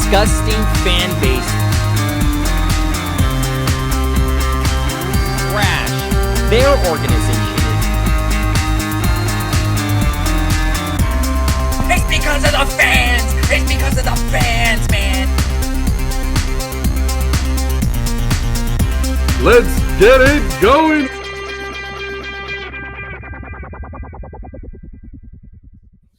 disgusting fan base trash their organization is. It's because of the fans! It's because of the fans, man! Let's get it going!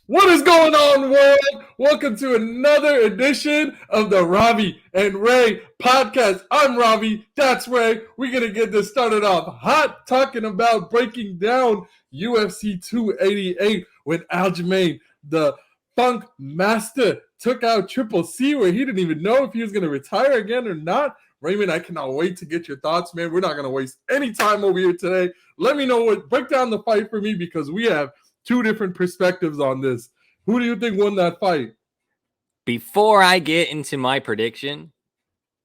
What is going on, world? Welcome to another edition of the Ravi and Ray podcast. I'm Ravi, that's Ray. We're going to get this started off hot, talking about breaking down UFC 288 when Aljamain, the Funk Master, took out Triple C, where he didn't even know if he was going to retire again or not. Raymond, I cannot wait to get your thoughts, man. We're not going to waste any time over here today. Let me know break down the fight for me, because we have two different perspectives on this. Who do you think won that fight? Before I get into my prediction,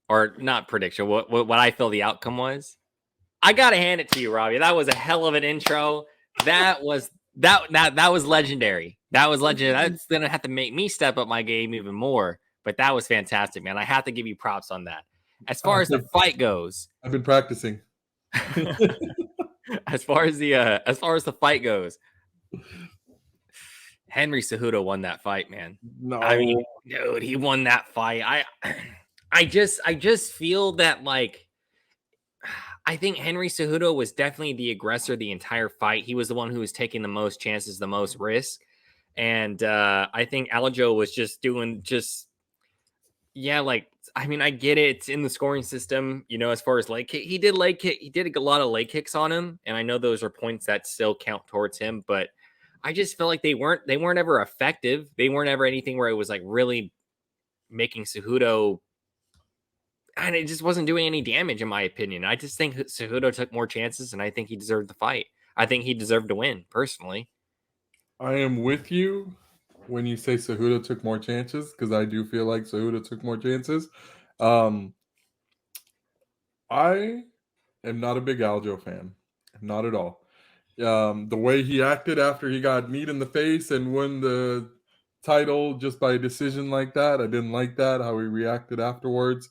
or not prediction, what I feel the outcome was, I gotta hand it to you, Robbie. That was a hell of an intro. That was legendary. That was legendary. That's gonna have to make me step up my game even more. But that was fantastic, man. I have to give you props on that. As far as the fight goes, I've been practicing. as far as the fight goes, Henry Cejudo won that fight, man. No, I mean, dude, he won that fight. I just feel that, like, I think Henry Cejudo was definitely the aggressor the entire fight. He was the one who was taking the most chances, the most risk, and I think Aljo was I mean, I get it. It's in the scoring system, as far as leg kick. He did a lot of leg kicks on him, and I know those are points that still count towards him, but I just felt like they weren't ever effective. They weren't ever anything where it was like really making Cejudo, and it just wasn't doing any damage, in my opinion. I just think Cejudo took more chances, and I think he deserved the fight. I think he deserved to win, personally. I am with you when you say Cejudo took more chances, because I do feel like Cejudo took more chances. I am not a big Aljo fan. Not at all. The way he acted after he got kneed in the face and won the title just by a decision like that, I didn't like that, how he reacted afterwards.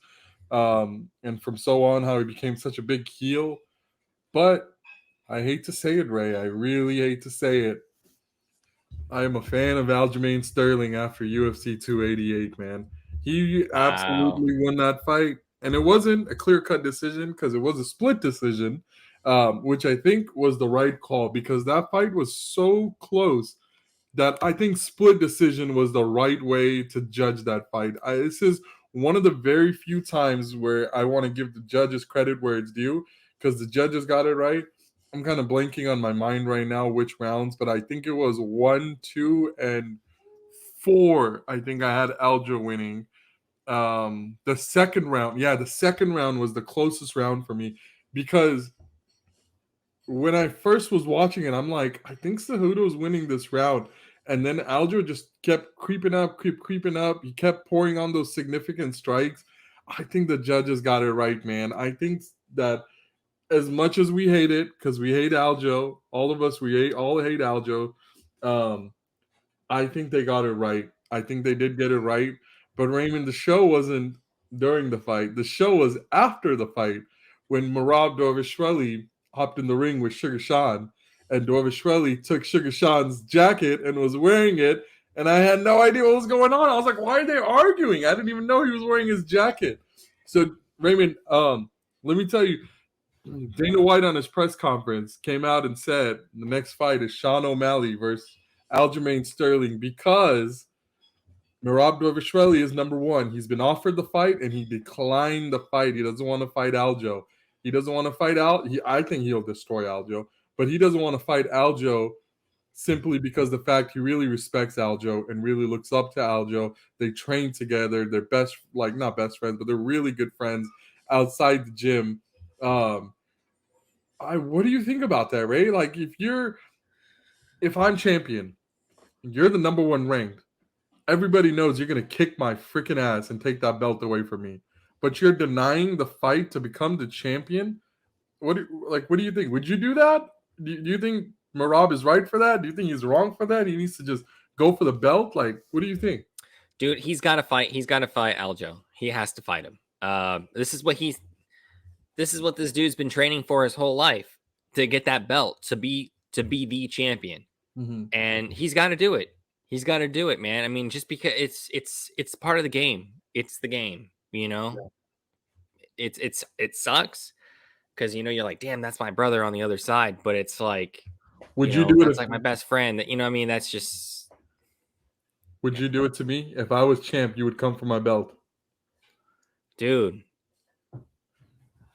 And from so on, how he became such a big heel. But I hate to say it, Ray. I really hate to say it. I am a fan of Aljamain Sterling after UFC 288, man. He absolutely won that fight. And it wasn't a clear-cut decision, because it was a split decision, which I think was the right call, because that fight was so close that I think split decision was the right way to judge that fight. This is one of the very few times where I want to give the judges credit where it's due, because the judges got it right. I'm kind of blanking on my mind right now which rounds, but I think it was 1, 2, and 4. I think I had Aljo winning. The second round was the closest round for me, because when I first was watching it, I'm like, I think Cejudo's winning this round. And then Aljo just kept creeping up. He kept pouring on those significant strikes. I think the judges got it right, man. I think that as much as we hate it, because we hate Aljo, all of us, all hate Aljo, I think they got it right. I think they did get it right. But Raymond, the show wasn't during the fight. The show was after the fight, when Merab Dvalishvili hopped in the ring with Sugar Sean, and Dvalishvili took Sugar Sean's jacket and was wearing it, and I had no idea what was going on. I was like, why are they arguing? I didn't even know he was wearing his jacket. So, Raymond, let me tell you, Dana White on his press conference came out and said the next fight is Sean O'Malley versus Aljamain Sterling, because Merab Dvalishvili is number one. He's been offered the fight, and he declined the fight. He doesn't want to fight Aljo. He doesn't want to fight I think he'll destroy Aljo, but he doesn't want to fight Aljo simply because the fact he really respects Aljo and really looks up to Aljo. They train together. They're not best friends, but they're really good friends outside the gym. What do you think about that, Ray? Like, if I'm champion, you're the number one ranked, everybody knows you're going to kick my freaking ass and take that belt away from me, but you're denying the fight to become the champion. What do you think? Would you do that? Do you think Merab is right for that? Do you think he's wrong for that? He needs to just go for the belt? Like, what do you think? Dude, he's got to fight. He's got to fight Aljo. He has to fight him. This is what this dude's been training for his whole life, to get that belt, to be the champion. Mm-hmm. And he's got to do it. He's got to do it, man. I mean, just because it's part of the game. It's the game, you know. Yeah. It sucks because, you know, you're like, damn, that's my brother on the other side, but it's like, would you do it? That's like my best friend. That, you know what I mean? That's just. Would you do it to me if I was champ? You would come for my belt, Dude.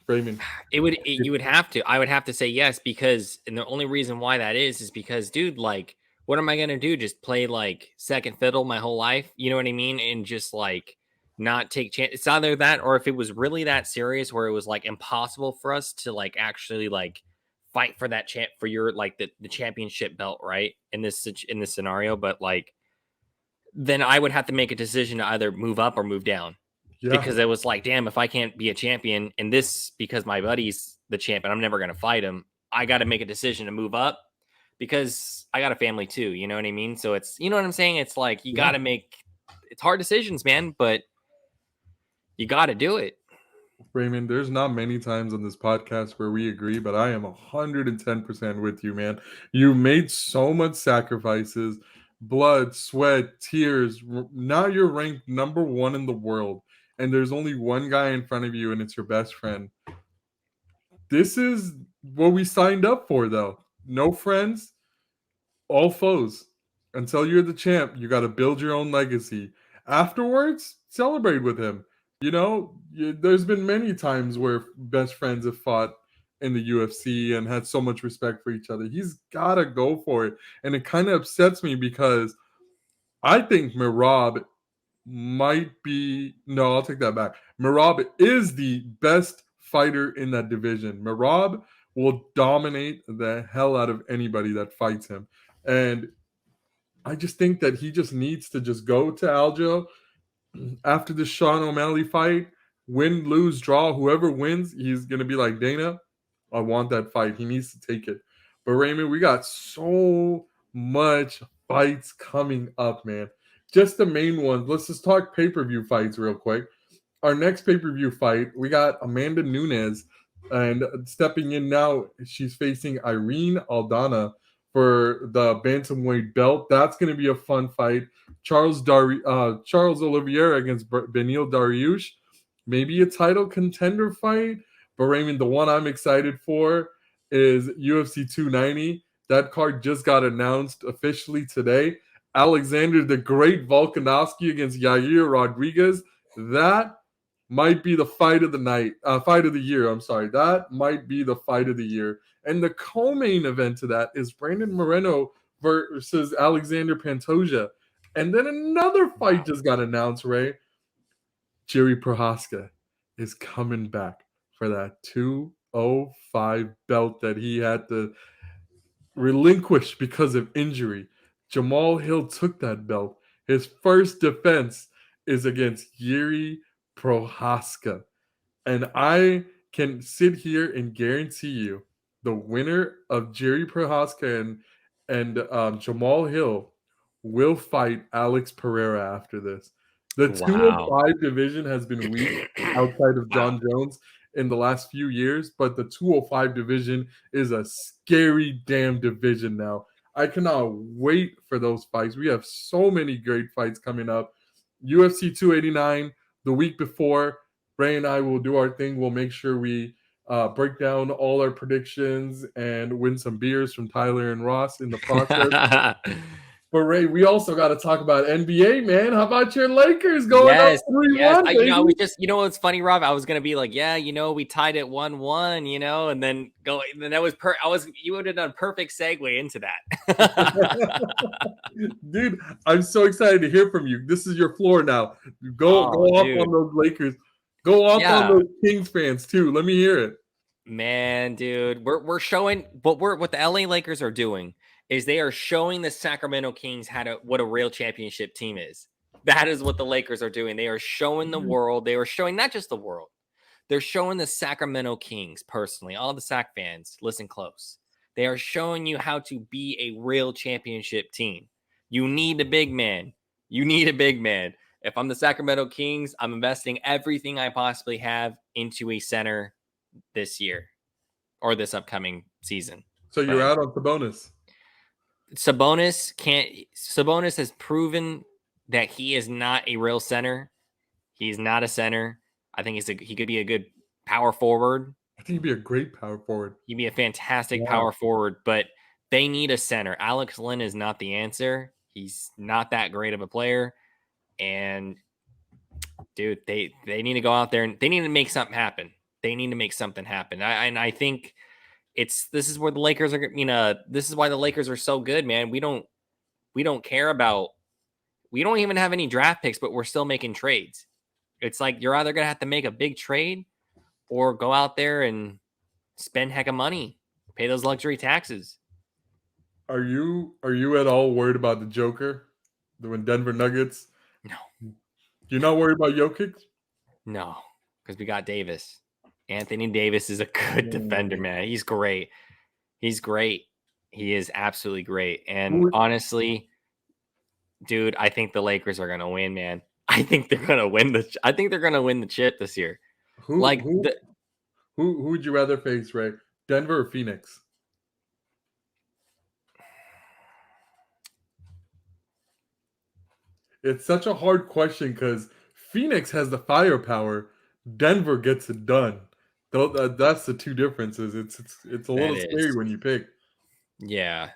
Raymond. You would have to. I would have to say yes, because, and the only reason why that is because, dude, like, what am I gonna do? Just play like second fiddle my whole life? You know what I mean? And just like not take chance. It's either that, or if it was really that serious, where it was like impossible for us to like actually like fight for that for your like the championship belt, right? In this scenario, but like, then I would have to make a decision to either move up or move down. Yeah. Because it was like, damn, if I can't be a champion in this because my buddy's the champion, I'm never going to fight him. I got to make a decision to move up because I got a family too. You know what I mean? So it's, you know what I'm saying? It's like, you got to make, it's hard decisions, man, but you got to do it. Raymond, there's not many times on this podcast where we agree, but I am 110% with you, man. You made so much sacrifices, blood, sweat, tears. Now you're ranked number 1 in the world, and there's only one guy in front of you, and it's your best friend. This is what we signed up for, though. No friends, all foes. Until you're the champ, you got to build your own legacy. Afterwards, celebrate with him. You know, there's been many times where best friends have fought in the UFC and had so much respect for each other. He's got to go for it. And it kind of upsets me because I think Merab might be... No, I'll take that back. Merab is the best fighter in that division. Merab will dominate the hell out of anybody that fights him. And I just think that he just needs to just go to Aljo after the Sean O'Malley fight, win, lose, draw, whoever wins, he's going to be like, Dana, I want that fight. He needs to take it. But Raymond, we got so much fights coming up, man. Just the main ones. Let's just talk pay-per-view fights real quick. Our next pay-per-view fight, we got Amanda Nunes, and stepping in now, she's facing Irene Aldana for the bantamweight belt. That's going to be a fun fight. Charles Oliveira against Beneil Dariush, maybe a title contender fight. But Raymond, the one I'm excited for is UFC 290. That card just got announced officially today. Alexander the Great Volkanovski against Yair Rodriguez. That might be the fight of the year. I'm sorry. That might be the fight of the year. And the co-main event to that is Brandon Moreno versus Alexander Pantoja. And then another fight just got announced, Ray. Jiri Prochazka is coming back for that 205 belt that he had to relinquish because of injury. Jamal Hill took that belt. His first defense is against Jiri Prochazka. And I can sit here and guarantee you the winner of Jiri Prochazka and Jamal Hill will fight Alex Pereira after this. The 205 division has been weak outside of John Jones in the last few years, but the 205 division is a scary damn division now. I cannot wait for those fights. We have so many great fights coming up. UFC 289 the week before. Ray and I will do our thing. We'll make sure we break down all our predictions and win some beers from Tyler and Ross in the process. But Ray, we also got to talk about NBA, man. How about your Lakers going up 3-1? Baby? I was just, what's funny, Rob? I was gonna be like, yeah, we tied it 1-1, and then go. And that was you would have done perfect segue into that. Dude, I'm so excited to hear from you. This is your floor now. Go off on those Lakers. Go off on those Kings fans too. Let me hear it. Man, dude, we're showing what the LA Lakers are doing is they are showing the Sacramento Kings what a real championship team is. That is what the Lakers are doing. They are showing the world. They are showing not just the world. They're showing the Sacramento Kings personally. All the Sac fans, listen close. They are showing you how to be a real championship team. You need a big man. If I'm the Sacramento Kings, I'm investing everything I possibly have into a center this year or this upcoming season. So you're out on Sabonis. Sabonis has proven that he is not a real center. He's not a center. I think he could be a good power forward. I think he'd be a great power forward. He'd be a fantastic power forward, but they need a center. Alex Lynn is not the answer. He's not that great of a player. And dude, they need to go out there and they need to make something happen. They need to make something happen. I think this is where the Lakers are. This is why the Lakers are so good, man. We don't care about. We don't even have any draft picks, but we're still making trades. It's like you're either gonna have to make a big trade or go out there and spend heck of money, pay those luxury taxes. Are you at all worried about the Joker? The Denver Nuggets? No. You're not worried about Jokic? No, because we got Davis. Anthony Davis is a good defender, man. He's great. He's great. He is absolutely great. And honestly, dude, I think the Lakers are gonna win, man. I think they're gonna win the chip this year. Who would you rather face, Ray? Denver or Phoenix? It's such a hard question because Phoenix has the firepower. Denver gets it done. That's the two differences. It's a little scary when you pick. Yeah.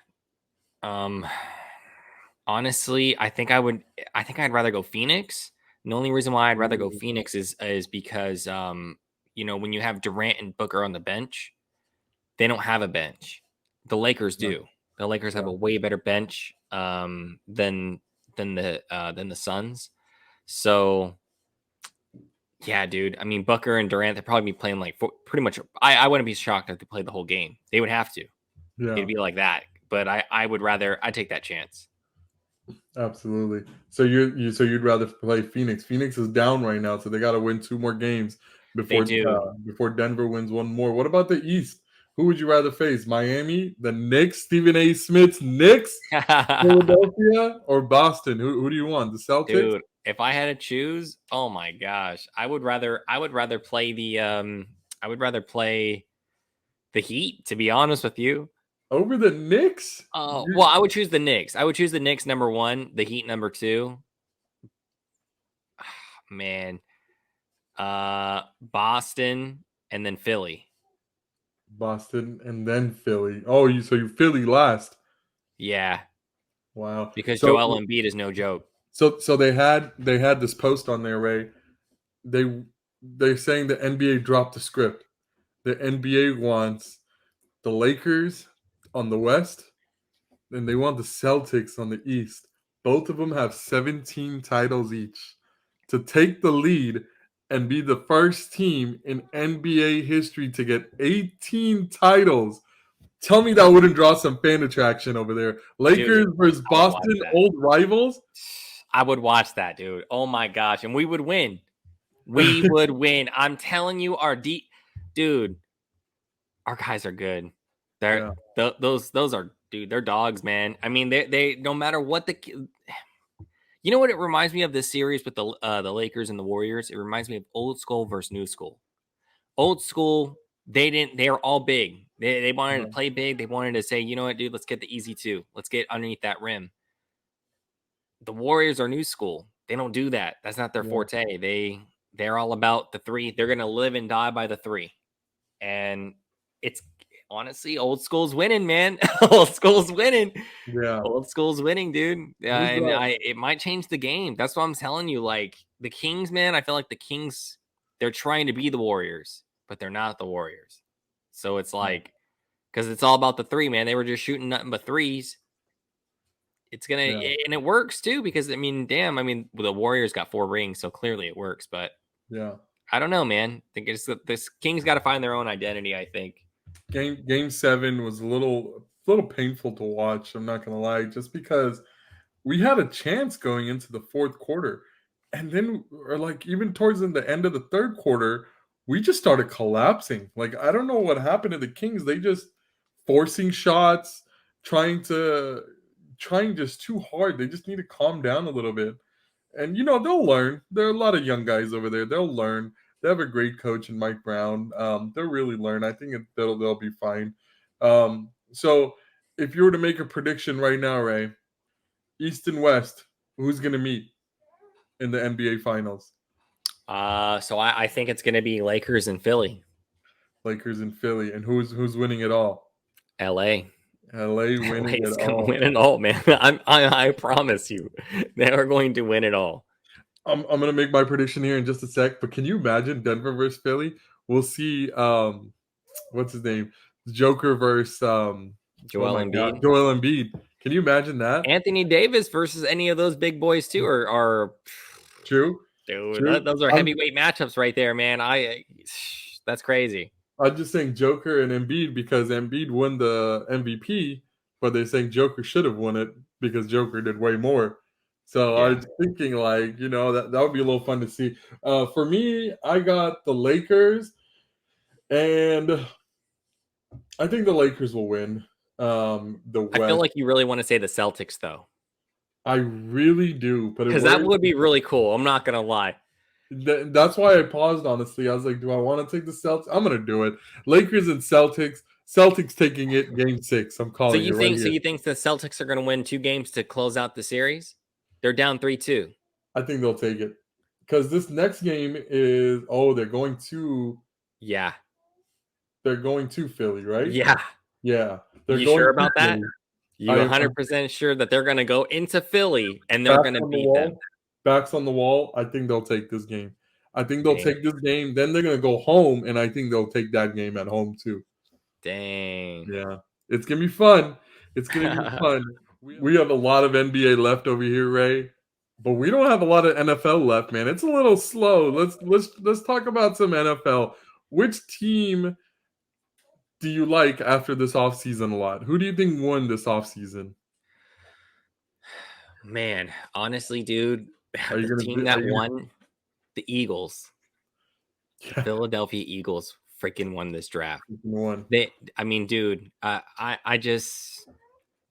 Honestly, I think I'd rather go Phoenix. And the only reason why I'd rather go Phoenix is because when you have Durant and Booker on the bench, they don't have a bench. The Lakers do. The Lakers have a way better bench than the Suns. So yeah, dude. I mean, Booker and Durant, they'd probably be playing like pretty much. I wouldn't be shocked if they played the whole game. They would have to. Yeah. It'd be like that. But I'd take that chance. Absolutely. So you'd rather play Phoenix. Phoenix is down right now, so they got to win 2 more games before Denver wins 1 more. What about the East? Who would you rather face? Miami, the Knicks, Stephen A. Smith's Knicks, Philadelphia, or Boston? Who do you want? The Celtics? Dude, if I had to choose, oh my gosh, I would rather play the Heat, to be honest with you. Over the Knicks? Well, I would choose the Knicks. I would choose the Knicks number 1, the Heat number 2. Man. Boston and then Philly. Boston and then Philly. Oh, so you Philly last. Yeah. Wow. Because Joel Embiid is no joke. So they had this post on there, Ray. They're saying the NBA dropped the script. The NBA wants the Lakers on the West, and they want the Celtics on the East. Both of them have 17 titles each. To take the lead and be the first team in NBA history to get 18 titles. Tell me that wouldn't draw some fan attraction over there. Lakers versus Boston, old rivals. I would watch that, dude. Oh my gosh. And we would win. We would win. I'm telling you, our guys are good. Those are, dude, they're dogs, man. I mean, they no matter what you know what it reminds me of, this series with the Lakers and the Warriors? It reminds me of old school versus new school. Old school, they were all big. They wanted to play big. They wanted to say, you know what, dude, let's get the easy 2. Let's get underneath that rim. The Warriors are new school. They don't do that. That's not their forte. They're all about the 3. They're going to live and die by the 3. And it's honestly, old school's winning, man. Old school's winning. Yeah. Old school's winning, dude. It might change the game. That's what I'm telling you. Like the Kings, man, I feel like the Kings, they're trying to be the Warriors, but they're not the Warriors. So it's like, because it's all about the 3, man. They were just shooting nothing but 3s. It's going to, and it works too, because the Warriors got 4 rings, so clearly it works, but yeah, I don't know, man. I think this Kings got to find their own identity, I think. Game 7 was a little painful to watch. I'm not gonna lie, just because we had a chance going into the 4th quarter, and then, or like even towards the end of the 3rd quarter, we just started collapsing. Like I don't know what happened to the Kings. They just forcing shots, trying just too hard. They just need to calm down a little bit. And they'll learn. There are a lot of young guys over there. They'll learn. They have a great coach in Mike Brown. They'll really learn. I think they'll be fine. So if you were to make a prediction right now, Ray, East and West, who's going to meet in the NBA Finals? So I think it's going to be Lakers and Philly. Lakers and Philly, and who's winning it all? LA. LA winning LA's it gonna all. win it all, man. I promise you, they are going to win it all. I'm gonna make my prediction here in just a sec, but can you imagine Denver versus Philly? We'll see. What's his name? Joker versus Joel Embiid. Joel Embiid. Can you imagine that? Anthony Davis versus any of those big boys too, are True. dude. True. Those are heavyweight matchups right there, man. That's crazy. I'm just saying Joker and Embiid because Embiid won the MVP, but they're saying Joker should have won it because Joker did way more. So I was thinking, like, that would be a little fun to see. For me, I got the Lakers, and I think the Lakers will win. The West. I feel like you really want to say the Celtics, though. I really do, but because that would be really cool. I'm not gonna lie. That's why I paused. Honestly, I was like, "Do I want to take the Celtics? I'm gonna do it." Lakers and Celtics. Celtics taking it Game 6. I'm calling. So you think the Celtics are gonna win 2 games to close out the series? They're down 3-2. I think they'll take it because this next game is they're going to Philly, right? Yeah. They're you going sure about that? Philly. You 100% sure that they're gonna go into Philly and they're gonna beat them? Backs on the wall. I think they'll take this game. Take this game. Then they're gonna go home, and I think they'll take that game at home too. Dang. Yeah, it's gonna be fun. It's gonna be fun. We have a lot of NBA left over here, Ray, but we don't have a lot of NFL left, man. It's a little slow. Let's talk about some NFL. Which team do you like after this offseason a lot? Who do you think won this offseason? Man, honestly, dude, the team that won, the Eagles. The Philadelphia Eagles freaking won this draft. Dude, I just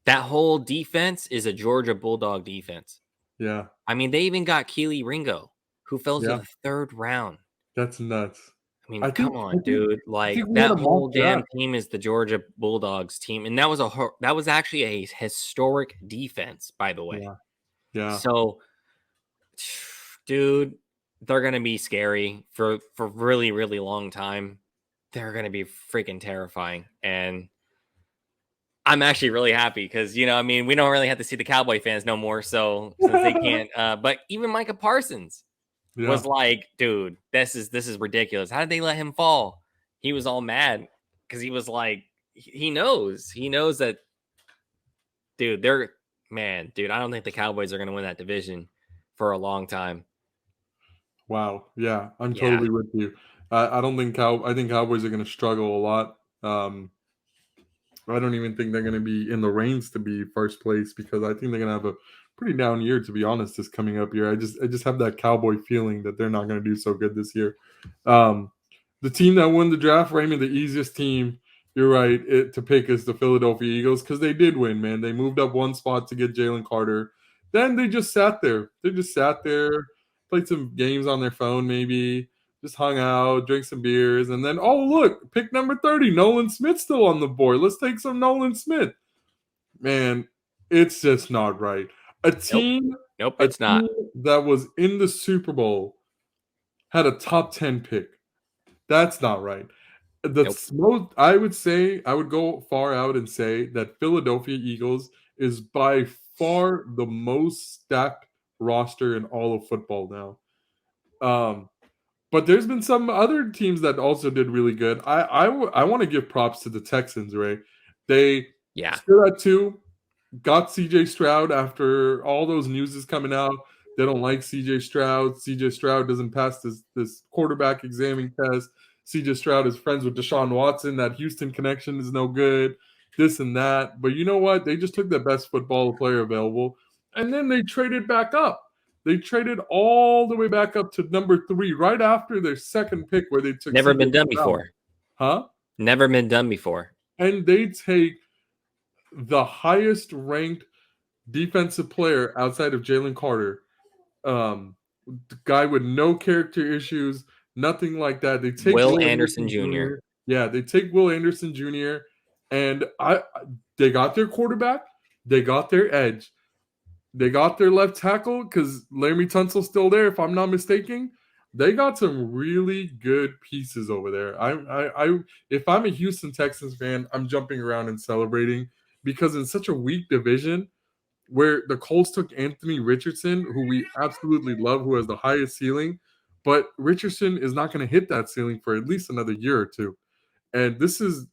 that whole defense is a Georgia Bulldog defense. Yeah. I mean, they even got Keely Ringo, who fell to the 3rd round. That's nuts. I mean, come on, dude. Like that whole damn team is the Georgia Bulldogs team, and that was actually a historic defense, by the way. Yeah. So, dude, they're gonna be scary for really, really long time. They're gonna be freaking terrifying, and I'm actually really happy because we don't really have to see the Cowboy fans no more. So since they can't, but even Micah Parsons was like, dude, this is ridiculous. How did they let him fall? He was all mad because he was like, he knows that, dude. I don't think the Cowboys are going to win that division for a long time. Wow. Yeah, I'm totally with you. I don't think I think Cowboys are going to struggle a lot. I don't even think they're going to be in the range to be first place because I think they're going to have a pretty down year, to be honest, this coming up year. I just have that Cowboy feeling that they're not going to do so good this year. The team that won the draft, Raymond, the easiest team, you're right, to pick is the Philadelphia Eagles because they did win, man. They moved up 1 spot to get Jalen Carter. Then they just sat there. Played some games on their phone maybe, just hung out, drank some beers, and then, look, pick number 30, Nolan Smith still on the board. Let's take some Nolan Smith. Man, it's just not right. A team, it's not, that was in the Super had a top 10 pick. That's not right. I would go far out and say that Philadelphia Eagles is by far the most stacked roster in all of football now. But there's been some other teams that also did really good. I want to give props to the Texans, Ray. They stood at 2, got CJ Stroud after all those news is coming out. They don't like CJ Stroud. CJ Stroud doesn't pass this quarterback examining test. CJ Stroud is friends with Deshaun Watson. That Houston connection is no good. This and that. But you know what? They just took the best football player available. And then they traded back up. They traded all the way back up to number 3 right after their second pick where they took never been done before. Huh? Never been done before. And they take the highest ranked defensive player outside of Jalen Carter The guy with no character issues, nothing like that. They take Will Will Anderson Anderson Jr. Jr. Yeah, they take Will Anderson Jr. and they got their quarterback, they got their edge, they got their left tackle because Laremy Tunsil's still there, if I'm not mistaken. They got some really good pieces over there. If I'm a Houston Texans fan, I'm jumping around and celebrating because in such a weak division, where the Colts took Anthony Richardson, who we absolutely love, who has the highest ceiling, but Richardson is not going to hit that ceiling for at least another year or two. And this is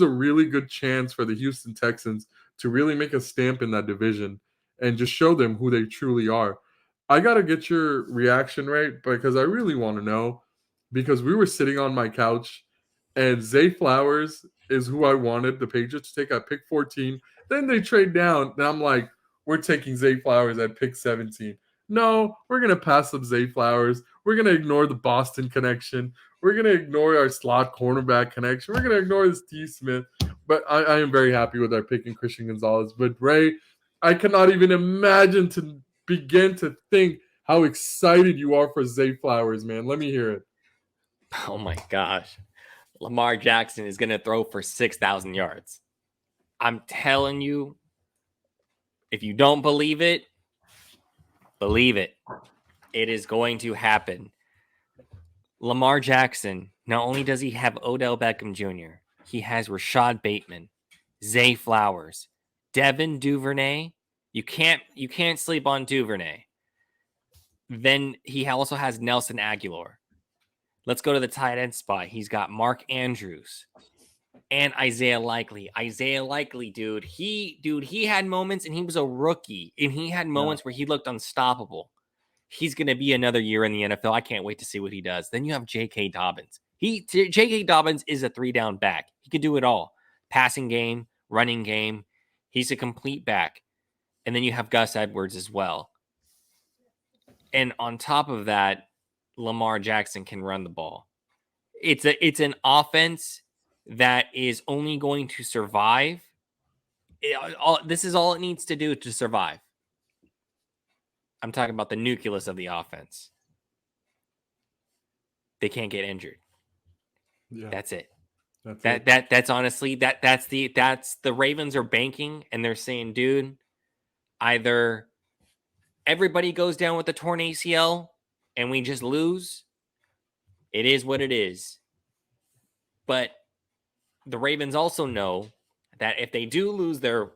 a really good chance for the Houston Texans to really make a stamp in that division and just show them who they truly are. I got to get your reaction right because I really want to know because we were sitting on my couch and Zay Flowers is who I wanted the Patriots to take at pick 14. Then they trade down and I'm like, we're taking Zay Flowers at pick 17. No, we're going to pass up Zay Flowers. We're going to ignore the Boston connection. We're going to ignore our slot cornerback connection. We're going to ignore the Steve Smith. But I am very happy with our pick in Christian Gonzalez. But Ray, I cannot even imagine to begin to think how excited you are for Zay Flowers, man. Let me hear it. Oh my gosh. Lamar Jackson is going to throw for 6,000 yards. I'm telling you, if you don't believe it, believe it. It is going to happen. Lamar Jackson, not only does he have Odell Beckham Jr., he has Rashad Bateman, Zay Flowers, Devin Duvernay. You can't sleep on Duvernay. Then he also has Nelson Aguilar. Let's go to the tight end spot. He's got Mark Andrews and Isaiah Likely. Isaiah Likely, dude, he had moments and he was a rookie and he had moments where he looked unstoppable. He's going to be another year in the NFL. I can't wait to see what he does. Then you have J.K. Dobbins. J.K. Dobbins is a 3-down back. He could do it all. Passing game, running game. He's a complete back. And then you have Gus Edwards as well. And on top of that, Lamar Jackson can run the ball. It's an offense that is only going to survive. This is all it needs to do to survive. I'm talking about the nucleus of the offense. They can't get injured. Yeah. That's it. That's That's honestly that's the Ravens are banking and they're saying, dude, either everybody goes down with the torn ACL and we just lose. It is what it is. But the Ravens also know that if they do lose their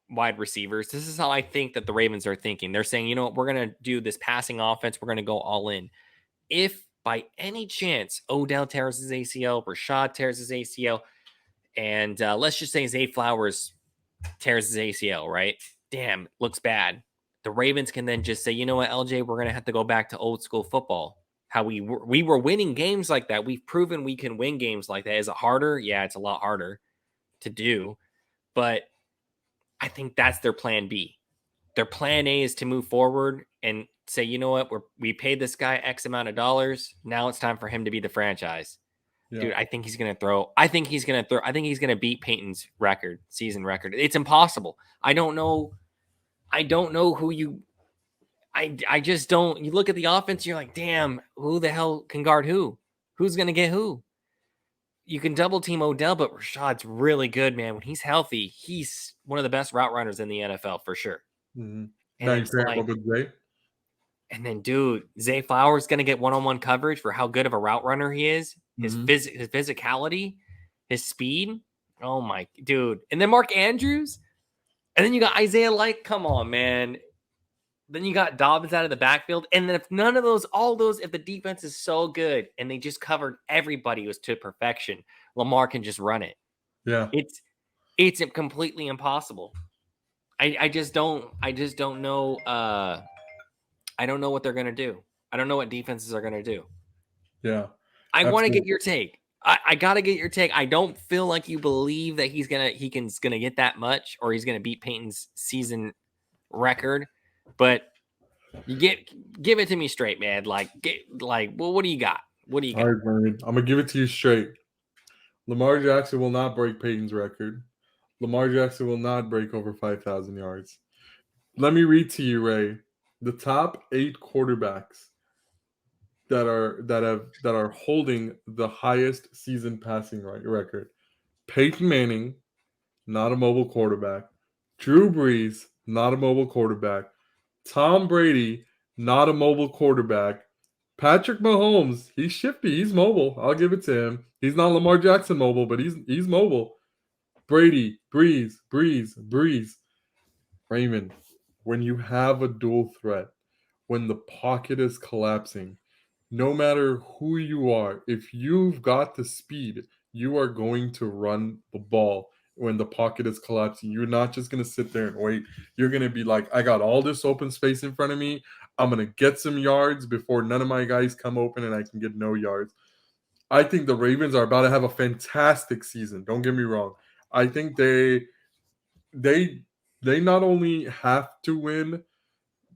wide receivers, this is how I think that the Ravens are thinking. They're saying, you know what, we're going to do this passing offense. We're going to go all in. If by any chance Odell tears his ACL, Rashad tears his ACL, and let's just say Zay Flowers tears his ACL, right? Damn, looks bad. The Ravens can then just say, you know what, LJ, we're going to have to go back to old school football. How we were winning games like that. We've proven we can win games like that. Is it harder? Yeah, it's a lot harder to do. But I think that's their plan B. Their plan A is to move forward and say, you know what, we paid this guy X amount of dollars. Now it's time for him to be the franchise. Yeah. Dude, I think he's going to throw. I think he's going to beat Peyton's season record. It's impossible. I don't know who you. I just don't. You look at the offense, you're like, damn, who the hell can guard who? Who's going to get who? You can double team Odell, but Rashad's really good, man. When he's healthy, he's one of the best route runners in the NFL for sure. Mm-hmm. And then, dude, Zay Flowers going to get one-on-one coverage for how good of a route runner he is. His physicality, his speed. Oh, my, dude. And then Mark Andrews. And then you got Isaiah come on, man. Then you got Dobbins out of the backfield. And then if none of those, if the defense is so good and they just covered everybody was to perfection, Lamar can just run it. Yeah. It's completely impossible. I just don't know. I don't know what they're going to do. I don't know what defenses are going to do. Yeah. I want to get your take. I got to get your take. I don't feel like you believe that he's going to get that much or he's going to beat Peyton's season record, but you give it to me straight, man. Well, what do you got? What do you got? All right, Vernon. I'm going to give it to you straight. Lamar Jackson will not break Peyton's record. Lamar Jackson will not break over 5,000 yards. Let me read to you, Ray. The top 8 quarterbacks that are holding the highest season passing record. Peyton Manning, not a mobile quarterback. Drew Brees, not a mobile quarterback. Tom Brady, not a mobile quarterback. Patrick Mahomes, he's shifty. He's mobile. I'll give it to him. He's not Lamar Jackson mobile, but he's mobile. Brady, Breeze. Raymond, when you have a dual threat, when the pocket is collapsing, no matter who you are, if you've got the speed, you are going to run the ball when the pocket is collapsing. You're not just going to sit there and wait. You're going to be like, I got all this open space in front of me. I'm going to get some yards before none of my guys come open and I can get no yards. I think the Ravens are about to have a fantastic season. Don't get me wrong. I think they not only have to win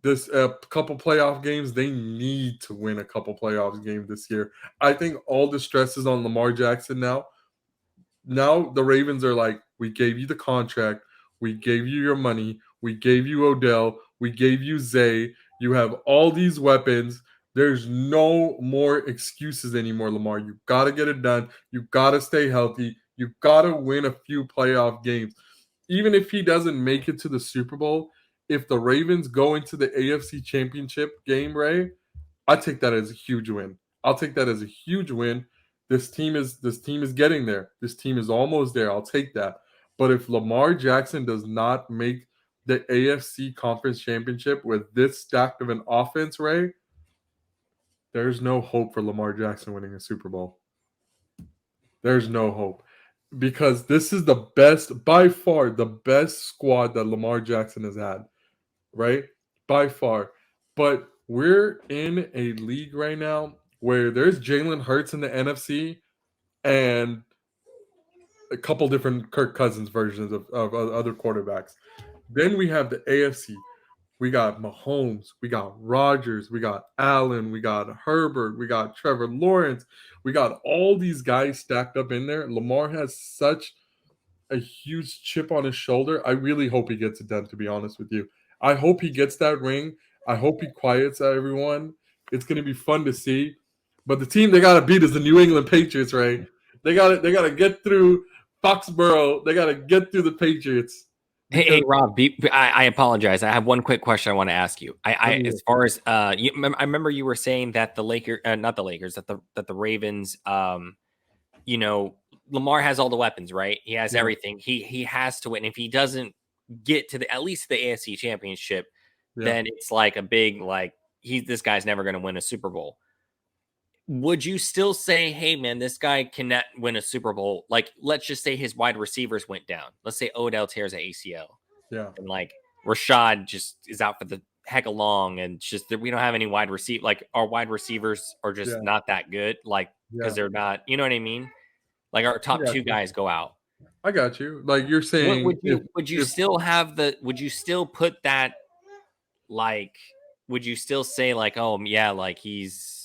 this couple playoff games, they need to win a couple playoffs games this year. I think all the stress is on Lamar Jackson now. Now the Ravens are like, we gave you the contract, we gave you your money, we gave you Odell, we gave you Zay. You have all these weapons. There's no more excuses anymore, Lamar. You got to get it done. You got to stay healthy. You got to win a few playoff games. Even if he doesn't make it to the Super Bowl, if the Ravens go into the AFC Championship game, Ray, I take that as a huge win. I'll take that as a huge win. This team is getting there. This team is almost there. I'll take that. But if Lamar Jackson does not make the AFC Conference Championship with this stacked of an offense, Ray, there's no hope for Lamar Jackson winning a Super Bowl. There's no hope. Because this is the best, by far, the best squad that Lamar Jackson has had, right? By far. But we're in a league right now where there's Jalen Hurts in the NFC and a couple different Kirk Cousins versions of other quarterbacks. Then we have the AFC. We got Mahomes, we got Rodgers, we got Allen, we got Herbert, we got Trevor Lawrence. We got all these guys stacked up in there. Lamar has such a huge chip on his shoulder. I really hope he gets it done, to be honest with you. I hope he gets that ring. I hope he quiets everyone. It's going to be fun to see. But the team they got to beat is the New England Patriots, right? They got to get through Foxborough. They got to get through the Patriots. Hey, Rob, I apologize. I have one quick question I want to ask you. As far as I remember you were saying that the Lakers, not the Lakers, that the Ravens, Lamar has all the weapons, right? He has everything. He has to win. If he doesn't get to at least the AFC Championship, then it's like a big this guy's never going to win a Super Bowl. Would you still say, hey, man, this guy cannot win a Super Bowl? Like, let's just say his wide receivers went down. Let's say Odell tears an ACL. Yeah. And Rashad just is out for the heck of long. And it's just that we don't have any wide receiver. Like, our wide receivers are just not that good. Because they're not, you know what I mean? Like, our top two guys go out. I got you. Like, you're saying, would you still put that, would you still say, oh, yeah, he's,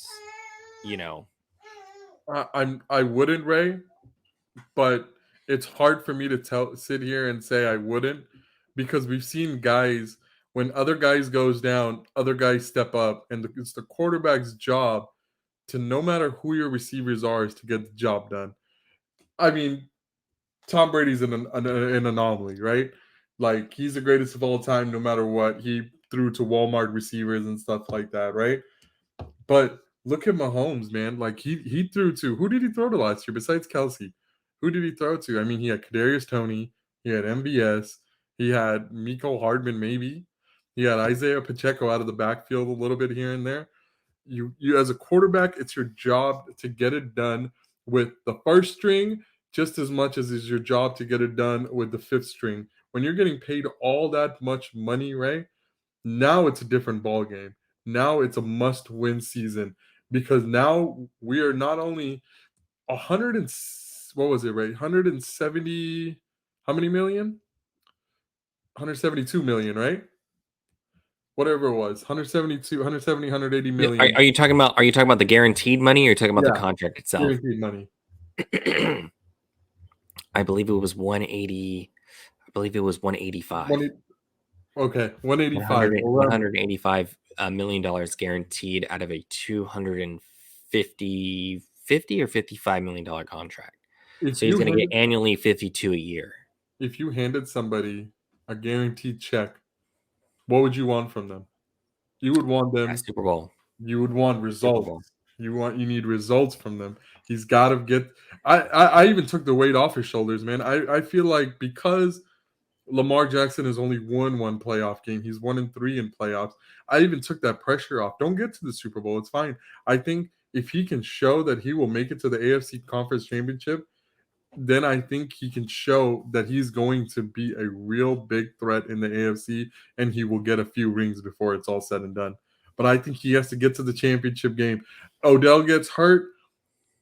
I wouldn't, Ray, but it's hard for me to sit here and say I wouldn't, because we've seen guys, when other guys goes down, other guys step up, and it's the quarterback's job to, no matter who your receivers are, is to get the job done. I mean, Tom Brady's an anomaly, right? Like, he's the greatest of all time, no matter what. He threw to Walmart receivers and stuff like that, right? But look at Mahomes, man. Like, he threw to, who did he throw to last year besides Kelsey? Who did he throw to? I mean, he had Kadarius Toney, he had MVS, he had Miko Hardman, maybe. He had Isaiah Pacheco out of the backfield a little bit here and there. You as a quarterback, it's your job to get it done with the first string just as much as it's your job to get it done with the fifth string. When you're getting paid all that much money, right? Now it's a different ball game. Now it's a must-win season, because now we are not only 100 and what was it, right? 170, how many million? 172 million, right? Whatever it was, 172, 170, 180 million. Are you talking about the guaranteed money, or are you talking about the contract itself? Guaranteed money. I believe it was 180. I believe it was 185. Okay, 185. 185 $1 million guaranteed out of a 250 or $55 million contract. If So he's you going to get handed annually 52 a year. if you handed somebody a guaranteed check, what would you want from them? You would want them. Super Bowl. You would want Super results. Bowl. You need results from them. He's got to get. I even took the weight off his shoulders, man. I feel like because Lamar Jackson has only won one playoff game. He's 1-3 in playoffs. I even took that pressure off. Don't get to the Super Bowl. It's fine. I think if he can show that he will make it to the AFC Conference Championship, then I think he can show that he's going to be a real big threat in the AFC and he will get a few rings before it's all said and done. But I think he has to get to the championship game. Odell gets hurt.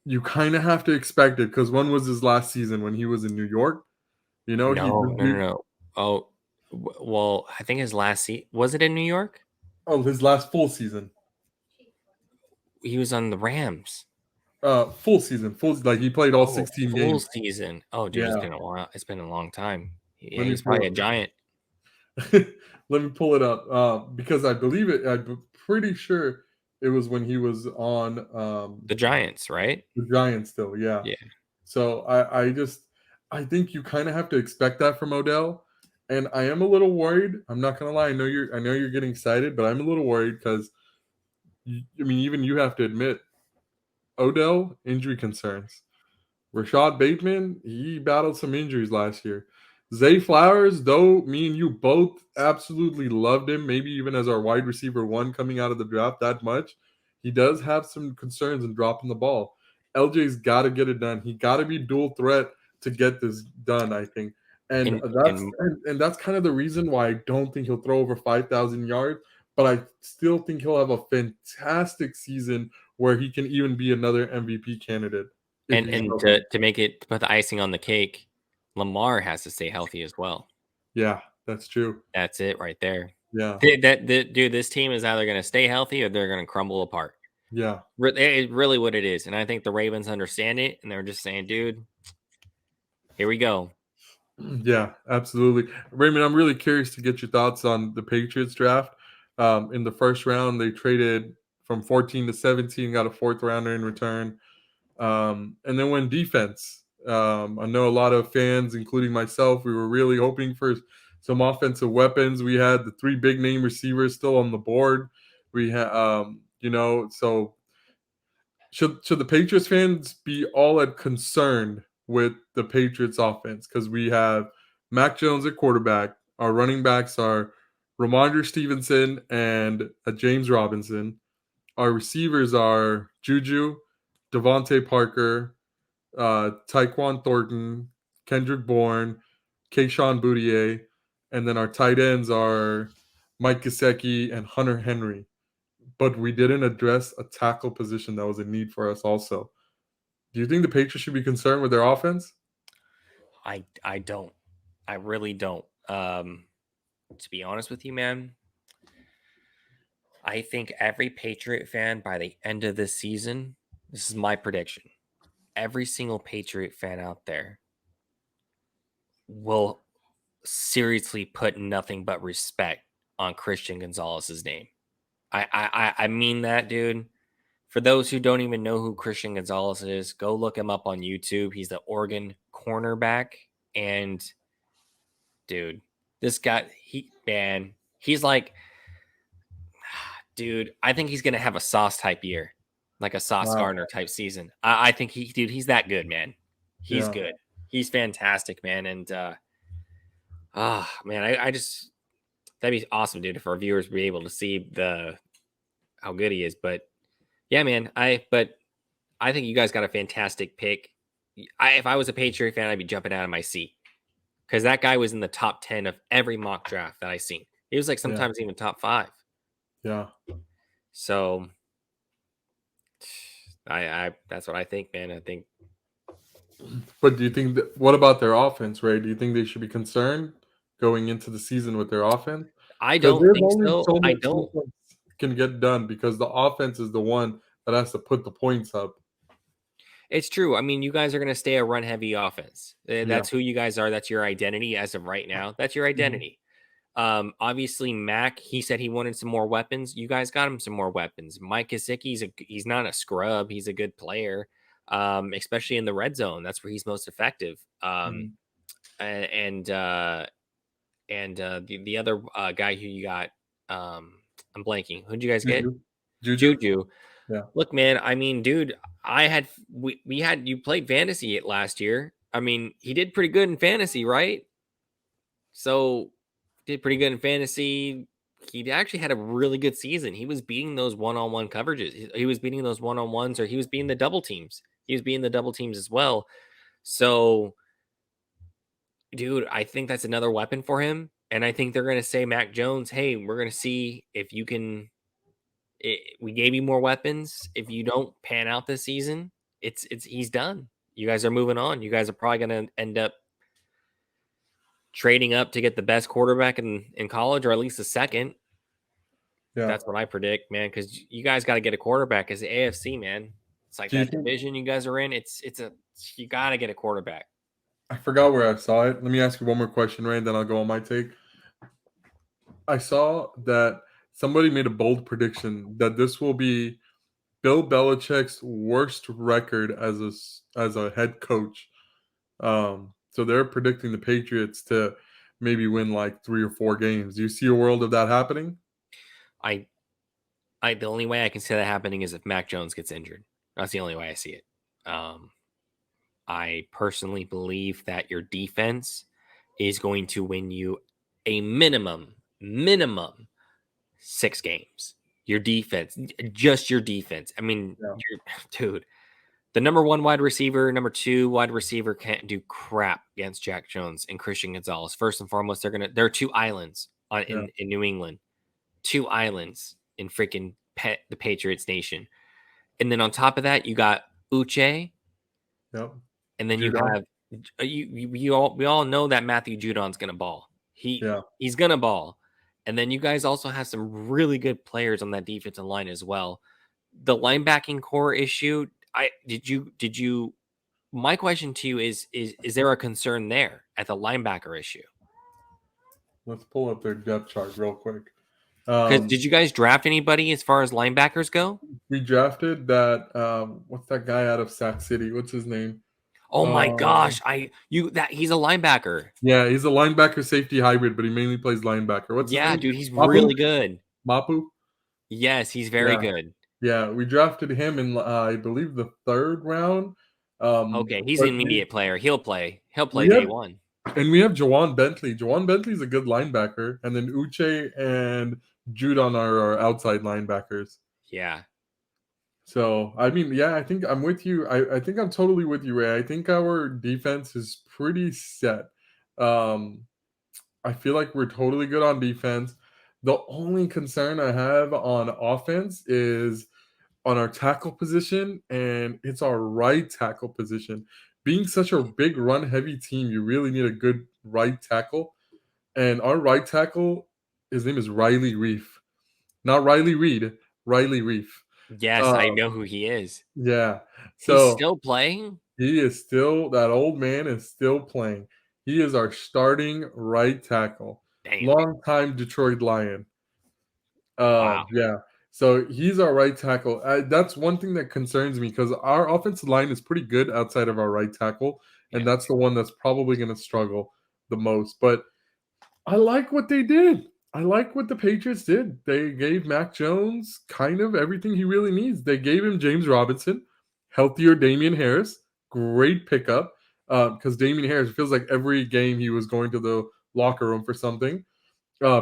You kind of have to expect it because when was his last season when he was in New York? You know, No. Oh, well, I think his last seat was it in New York? his last full season. He was on the Rams. Full season, full like he played all 16 full games. season. Oh, dude, it's Yeah, been a while. It's been a long time. Yeah, let me he's probably a pull giant. it. Let me pull it up because I believe it. I'm pretty sure it was when he was on The Giants, right? the Giants. Still, yeah. Yeah. So I think you kind of have to expect that from Odell, and I am a little worried. I'm not gonna lie. I know you're getting excited, but I'm a little worried because I mean even you have to admit Odell injury concerns. Rashad Bateman, he battled some injuries last year. Zay Flowers, though me and you both absolutely loved him, maybe even as our wide receiver one coming out of the draft that much, he does have some concerns in dropping the ball. LJ's got to get it done. He got to be dual threat to get this done, I think. And And that's and that's kind of the reason why I don't think he'll throw over 5,000 yards, but I still think he'll have a fantastic season where he can even be another MVP candidate if and he's and healthy. to make it to put the icing on the cake, Lamar has to stay healthy as well. Yeah, that's true. That's it right there. Yeah, Dude, this team is either going to stay healthy or they're going to crumble apart. yeah, It's really what it is, and I think the Ravens understand it, and they're just saying, "Dude, here we go." yeah, absolutely. Raymond, I'm really curious to get your thoughts on the Patriots draft. In the first round, they traded from 14 to 17, got a fourth rounder in return. And then when defense, I know a lot of fans, including myself, we were really hoping for some offensive weapons. We had the three big name receivers still on the board. We had, so should the Patriots fans be all at concerned with the Patriots offense? Because we have Mac Jones at quarterback. Our running backs are Ramondre Stevenson and James Robinson. Our receivers are Juju, Devontae Parker, Tyquan Thornton, Kendrick Bourne, Kayshawn Boudier, and then our tight ends are Mike Gesicki and Hunter Henry. But we didn't address a tackle position that was a need for us also. Do you think the Patriots should be concerned with their offense? I don't. I really don't. To be honest with you, man, I think every Patriot fan by the end of this season, this is my prediction. Every single Patriot fan out there will seriously put nothing but respect on Christian Gonzalez's name. I mean that, dude. For those who don't even know who Christian Gonzalez is, go look him up on YouTube. He's the Oregon cornerback. And dude, this guy, he's like, dude, I think he's gonna have a Sauce type year, like a Sauce Wow. Gardner type season. I think he's that good, man. He's Yeah. good. He's fantastic, man. And man, I just that'd be awesome, dude, if our viewers be able to see the how good he is. But yeah, man, I think you guys got a fantastic pick. If I was a Patriot fan, I'd be jumping out of my seat because that guy was in the top 10 of every mock draft that I seen. He was like Yeah. sometimes even top 5. Yeah. So I that's what I think, man. I think But do you think what about their offense, Ray? Do you think they should be concerned going into the season with their offense? I Because don't there's think only so. so I much don't. offense can get done because the offense is the one that has to put the points up. It's true. I mean, you guys are going to stay a run heavy offense. Yeah. That's who you guys are. That's your identity as of right now. That's your Mhm. identity. Obviously Mac, he said he wanted some more weapons. You guys got him some more weapons. Mike Gesicki, he's not a scrub. He's a good player, especially in the red zone. That's where he's most effective. Mhm. And the other guy who you got, I'm blanking. Who'd you guys get? Juju. Juju. Juju. Yeah. Look, man. I mean, dude, we had you played fantasy last year. I mean, he did pretty good in fantasy, right? So did pretty good in fantasy. He actually had a really good season. He was beating those one-on-one coverages. He was beating those one-on-ones, or he was beating the double teams. He was beating the double teams as well. So, dude, I think that's another weapon for him. And I think they're going to say, Mac Jones, hey, we're going to see if you can. We gave you more weapons. If you don't pan out this season, it's he's done. You guys are moving on. You guys are probably going to end up trading up to get the best quarterback in college, or at least the second. Yeah. That's what I predict, man. Because you guys got to get a quarterback as the AFC, man. It's like Do you that think division you guys are in. You got to get a quarterback. I forgot where I saw it? Let me ask you one more question, Ray, and then I'll go on my take. I saw that somebody made a bold prediction that this will be Bill Belichick's worst record as a head coach. So they're predicting the Patriots to maybe win like 3 or 4 games. Do you see a world of that happening? I the only way I can see that happening is if Mac Jones gets injured. That's the only way I see it. I personally believe that your defense is going to win you a minimum 6 games. Your defense, just your defense. I mean, Yeah. dude, the number one wide receiver, number two wide receiver can't do crap against Jack Jones and Christian Gonzalez. First and foremost, there are two islands Yeah. in New England, two islands in freaking the Patriots nation, and then on top of that, you got Uche, Yep. and then you Judon. have we all know that Matthew Judon's gonna ball. Yeah. He's gonna ball, and then you guys also have some really good players on that defensive line as well. The linebacking core issue. Did you My question to you is there a concern there at the linebacker issue? Let's pull up their depth chart real quick. Because did you guys draft anybody as far as linebackers go? We drafted that. What's that guy out of Sac City? What's his name? Oh my Um, gosh, he's a linebacker. yeah, he's a linebacker safety hybrid, but he mainly plays linebacker. What's his Yeah, name? dude, he's Mapu. really good. Mapu. Yes, he's very Yeah, good. yeah. We drafted him in, I believe, the 3rd round. Okay, he's But an immediate player. He'll play. He'll play we day have one. we have Jawan Bentley. Jawan Bentley's a good linebacker, and then Uche and Judon are our outside linebackers. Yeah. So I mean, yeah, I think I'm with you. I think I'm totally with you, Ray. I think our defense is pretty set. Um, I feel like we're totally good on defense. The only concern I have on offense is on our tackle position, and it's our right tackle position. Being such a big run heavy team, you really need a good right tackle. And our right tackle, his name is Riley Reef, not Riley Reed, Riley Reef. Yes, Uh, I know who he is. yeah. He's So still playing? he is still that old man is still playing. He is our starting right tackle, Damn. longtime Detroit Lion. Wow. Yeah. So he's our right tackle. That's one thing that concerns me because our offensive line is pretty good outside of our right tackle, and Yeah. that's the one that's probably going to struggle the most. But I like what they did. I like what the Patriots did. They gave Mac Jones kind of everything he really needs. They gave him James Robinson, healthier Damian Harris, great pickup. Because Damian Harris feels like every game he was going to the locker room for something.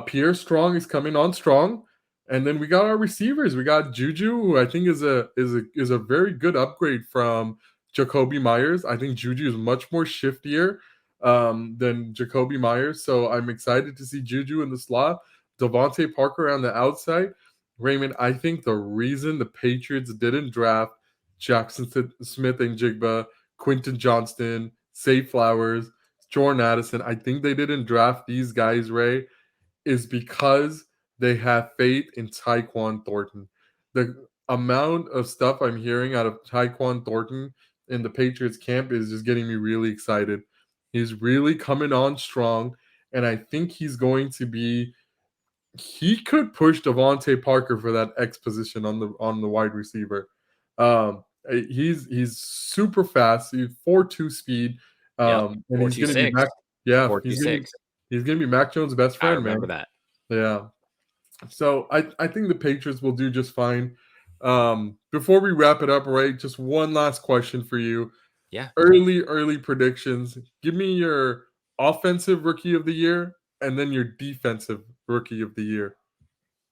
Pierre Strong is coming on strong, and then we got our receivers. We got Juju, who I think is a very good upgrade from Jacoby Myers. I think Juju is much more shiftier than Jacoby Myers, so I'm excited to see Juju in the slot. Devontae Parker on the outside. Raymond, I think the reason the Patriots didn't draft Jackson Smith and Jigba, Quinton Johnston, Say Flowers, Jordan Addison, I think they didn't draft these guys, Ray, is because they have faith in Tyquan Thornton. The amount of stuff I'm hearing out of Tyquan Thornton in the Patriots camp is just getting me really excited. He's really coming on strong, and I think he's going to be. He could push Devontae Parker for that X position on the wide receiver. He's super fast. He's 4.2 speed, Yep. and he's going to be 426. Mac. Yeah, 426. he's going to be Mac Jones' best I friend, remember man. that. Yeah. So I think the Patriots will do just fine. Before we wrap it up, right? Just one last question for you. Yeah. Early predictions. Give me your offensive rookie of the year and then your defensive rookie of the year.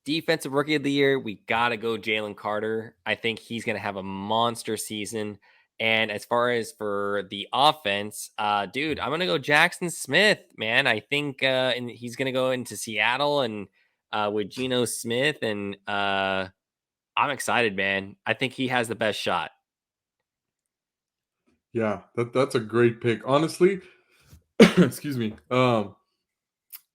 Defensive rookie of the year, we got to go Jalen Carter. I think he's going to have a monster season. And as far as for the offense, dude, I'm going to go Jackson Smith, man. I think and he's going to go into Seattle and with Geno Smith. And I'm excited, man. I think he has the best shot. Yeah, that's a great pick. Honestly, excuse me.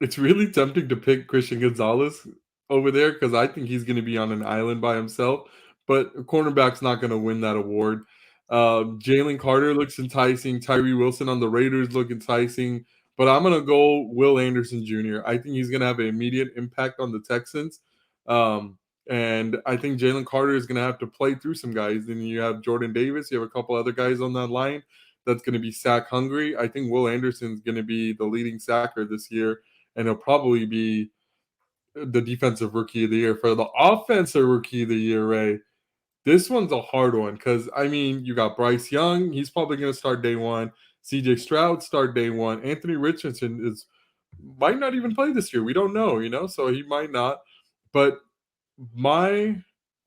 It's really tempting to pick Christian Gonzalez over there because I think he's going to be on an island by himself. But a cornerback's not going to win that award. Jalen Carter looks enticing. Tyree Wilson on the Raiders look enticing. But I'm going to go Will Anderson Jr. I think he's going to have an immediate impact on the Texans. And I think Jalen Carter is going to have to play through some guys. Then you have Jordan Davis. You have a couple other guys on that line that's going to be sack hungry. I think Will Anderson is going to be the leading sacker this year, and he'll probably be the defensive rookie of the year. For the offensive rookie of the year, Ray, this one's a hard one because, I mean, you got Bryce Young. He's probably going to start day one. CJ Stroud start day one. Anthony Richardson might not even play this year. We don't know, so he might not. But my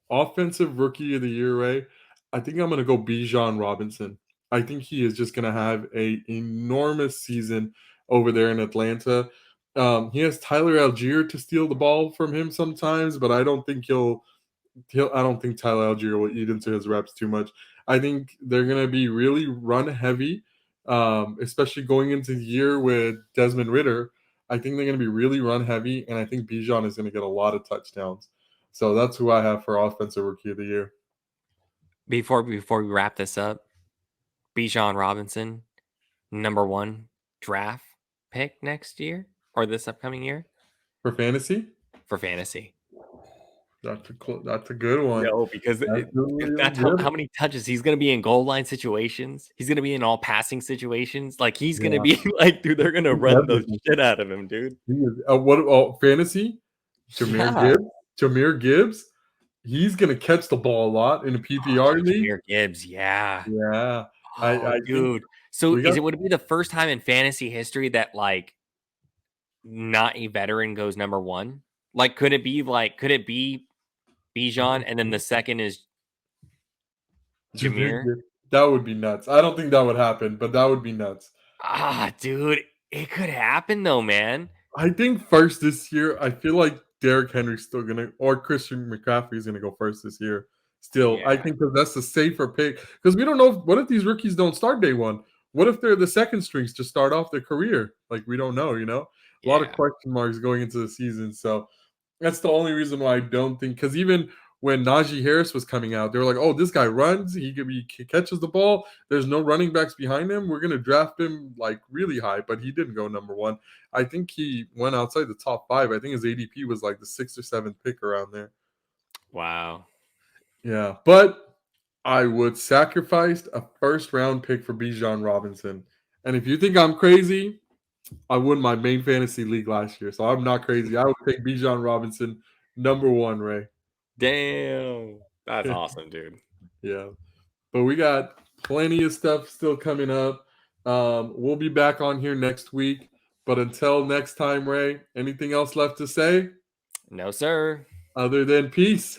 offensive rookie of the year, Ray, I think I'm going to go Bijan Robinson. I think he is just going to have a enormous season over there in Atlanta. He has Tyler Algier to steal the ball from him sometimes, but I don't think I don't think Tyler Algier will eat into his reps too much. I think they're going to be really run heavy, especially going into the year with Desmond Ritter. I think they're going to be really run heavy, and I think Bijan is going to get a lot of touchdowns. So that's who I have for offensive rookie of the year. Before we wrap this up, Bijan Robinson, #1 draft pick next year or this upcoming year For fantasy, for fantasy. that's a good one. No, because That's if really that's how good. many touches he's going to be in goal line situations, he's going to be in all passing situations. Like he's going to Yeah, be like, dude, they're going to he's run the everything. shit out of him, dude. He is. What? Fantasy? Jameer Yeah. Gibbs. Jameer Gibbs. He's gonna catch the ball a lot in a Oh, PPR dude, league. Jameer Gibbs. Yeah. Yeah, Oh, I think dude. So we got. would it be the first time in fantasy history that like not a veteran goes #1? Like, could it be Bijan and then the second is Jameer Jameer? Gibbs. That would be nuts. I don't think that would happen, but that would be nuts. Dude, it could happen though, man. I think first this year, I feel like Derrick Henry's still gonna, or Christian McCaffrey's gonna go first this year. Still, I Yeah. think because that's the safer pick. Because we don't know what if these rookies don't start day one? What if they're the second strings to start off their career? Like we don't know. A lot of Yeah. question marks going into the season. So that's the only reason why I don't think. Because even when Najee Harris was coming out, they were like, "Oh, this guy runs. He catches the ball. There's no running backs behind him. We're gonna draft him like really high." But he didn't go #1. I think he went outside the top 5. I think his ADP was like the 6th or 7th pick around there. Wow. Yeah, but I would sacrifice a first round pick for Bijan Robinson. And if you think I'm crazy, I won my main fantasy league last year, so I'm not crazy. I would take Bijan Robinson #1, Ray. Damn. That's awesome, dude. Yeah, but we got plenty of stuff still coming up. We'll be back on here next week. But until next time, Ray, anything else left to say No, sir. other than peace?